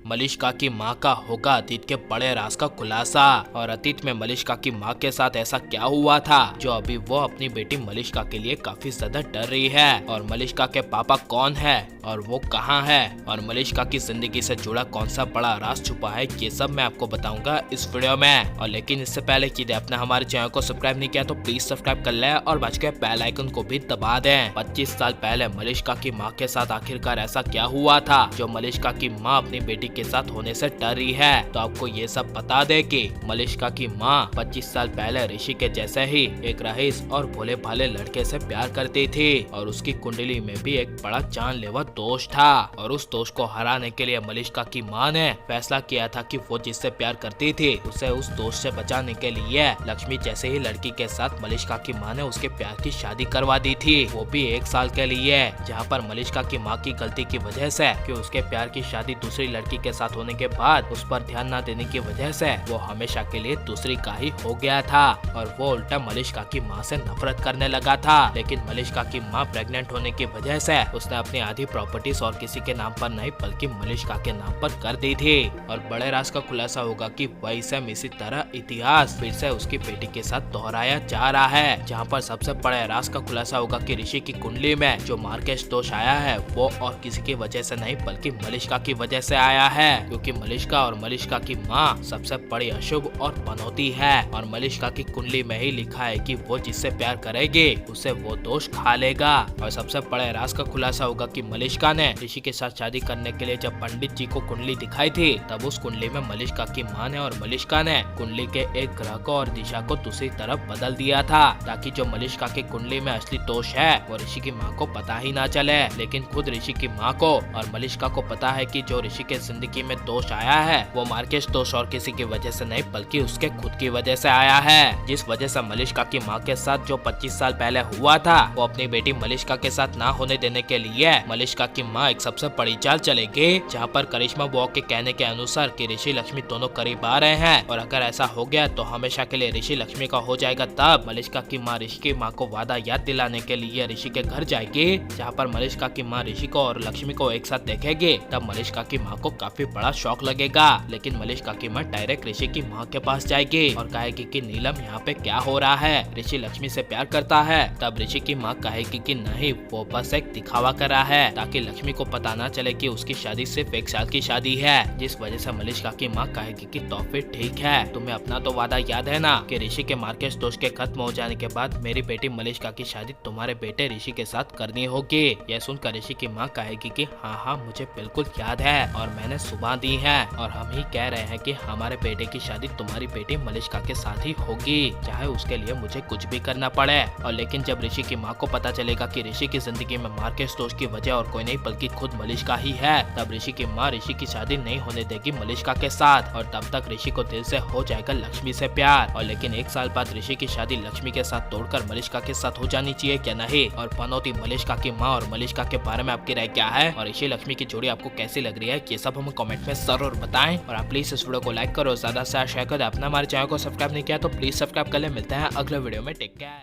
मलिष्का की माँ का होगा अतीत के बड़े राज का खुलासा। और अतीत में मलिष्का की माँ के साथ ऐसा क्या हुआ था जो अभी वो अपनी बेटी मलिष्का के लिए काफी ज्यादा डर रही है। और मलिष्का के पापा कौन है और वो कहाँ है और मलिष्का की जिंदगी से जुड़ा कौन सा बड़ा राज छुपा है, ये सब मैं आपको बताऊंगा इस वीडियो में। और लेकिन इससे पहले कि आपने हमारे चैनल को सब्सक्राइब नहीं किया तो प्लीज सब्सक्राइब कर ले और बच के बेल आइकन को भी दबा दें। 25 साल पहले मलिष्का की माँ के साथ आखिरकार ऐसा क्या हुआ था जो मलिष्का की माँ अपनी बेटी के साथ होने से डर रही है। तो आपको ये सब बता दे कि मलिष्का की माँ 25 साल पहले ऋषि के जैसे ही एक रईस और भोले भाले लड़के से प्यार करती थी और उसकी कुंडली में भी एक बड़ा जानलेवा दोष था। और उस दोष को हराने के लिए मलिष्का की माँ ने फैसला किया था कि वो जिससे प्यार करती थी उसे उस दोष से बचाने के लिए लक्ष्मी जैसे ही लड़की के साथ मलिष्का की माँ ने उसके प्यार की शादी करवा दी थी, वो भी 1 साल के लिए। जहाँ पर मलिष्का की माँ की गलती की वजह से कि उसके प्यार की शादी दूसरी लड़की के साथ होने के बाद उस पर ध्यान न देने की वजह से वो हमेशा के लिए दूसरी का ही हो गया था और वो उल्टा मलिष्का की माँ से नफरत करने लगा था। लेकिन मलिष्का की माँ प्रेग्नेंट होने की वजह से उसने अपनी आधी प्रॉपर्टीज और किसी के नाम पर नहीं बल्कि मलिष्का के नाम पर कर दी थी। और बड़े राज का खुलासा होगा कि वही सेम इसी तरह इतिहास फिर से उसकी बेटी के साथ दोहराया जा रहा है। जहाँ पर सबसे बड़े राज का खुलासा होगा कि ऋषि की कुंडली में जो मार्केश दोष आया है वो और किसी की वजह से नहीं बल्कि मलिष्का की वजह से आया है, क्योंकि मलिष्का और मलिष्का की माँ सबसे बड़ी अशुभ और पनौती है। और मलिष्का की कुंडली में ही लिखा है कि वो जिससे प्यार करेगी उसे वो दोष खा लेगा। और सबसे बड़े राज का खुलासा होगा कि मलिष्का ने ऋषि के साथ शादी करने के लिए जब पंडित जी को कुंडली दिखाई थी तब उस कुंडली में मलिष्का की माँ ने और मलिष्का ने कुंडली के एक ग्रह को और दिशा को दूसरी तरफ बदल दिया था ताकि जो मलिष्का की कुंडली में असली दोष है वो ऋषि की माँ को पता ही ना चले। लेकिन खुद ऋषि की माँ को और मलिष्का को पता है कि जो ऋषि के जिंदगी में दोष आया है वो मार्केश दोष और किसी की वजह से नहीं बल्कि उसके खुद की वजह से आया है, जिस वजह से मलिष्का की माँ के साथ जो 25 साल पहले हुआ था वो अपनी बेटी मलिष्का के साथ ना होने देने के लिए मलिष्का की माँ एक सबसे बड़ी चाल चलेगी। जहाँ पर करिश्मा बुआ के कहने के अनुसार कि ऋषि लक्ष्मी दोनों करीब आ रहे हैं और अगर ऐसा हो गया तो हमेशा के लिए ऋषि लक्ष्मी का हो जाएगा। तब मलिष्का की माँ ऋषि की माँ को वादा याद दिलाने के लिए ऋषि के घर जाएगी। जहाँ पर मलिष्का की माँ ऋषि को और लक्ष्मी को एक साथ देखेगी तब मलिष्का की माँ को काफी बड़ा शौक लगेगा। लेकिन मलिष्का की माँ डायरेक्ट ऋषि की माँ के पास जाएगी और कहेगी कि नीलम यहाँ पे क्या हो रहा है, ऋषि लक्ष्मी से प्यार करता है। तब ऋषि की माँ कहेगी कि नहीं, वो बस एक दिखावा कर रहा है ताकि लक्ष्मी को पता ना चले कि उसकी शादी सिर्फ 1 साल की शादी है। जिस वजह से मलिष्का की माँ कहेगी कि तो फिर ठीक है, तुम्हें अपना तो वादा याद है ना कि ऋषि के मार्केश दोष के खत्म हो जाने के बाद मेरी बेटी मलिष्का की शादी तुम्हारे बेटे ऋषि के साथ करनी होगी। यह सुनकर ऋषि की माँ कहेगी कि हाँ मुझे बिल्कुल याद है और मैंने सुबह दी है और हम ही कह रहे हैं कि हमारे बेटे की शादी तुम्हारी बेटी मलिष्का के साथ ही होगी, चाहे उसके लिए मुझे कुछ भी करना पड़े। और लेकिन जब ऋषि की माँ को पता चलेगा कि ऋषि की जिंदगी में मार्केश दोष की वजह और कोई नहीं बल्कि खुद मलिष्का ही है, तब ऋषि की माँ ऋषि की शादी नहीं होने देगी मलिष्का के साथ। और तब तक ऋषि को दिल से हो जाएगा लक्ष्मी से प्यार। और लेकिन 1 साल बाद ऋषि की शादी लक्ष्मी के साथ तोड़कर मलिष्का के साथ हो जानी चाहिए क्या नहीं। और पनौती मलिष्का की माँ और मलिष्का के बारे में आपकी राय क्या है और ऋषि लक्ष्मी की जोड़ी आपको कैसी लग रही है, ये सब हमें कमेंट में जरूर बताएं। और आप प्लीज इस वीडियो को लाइक करो, ज्यादा से शेयर करो। आपने हमारे चैनल को सब्सक्राइब नहीं किया तो प्लीज सब्सक्राइब कर ले। मिलते हैं अगले वीडियो में, टेक केयर।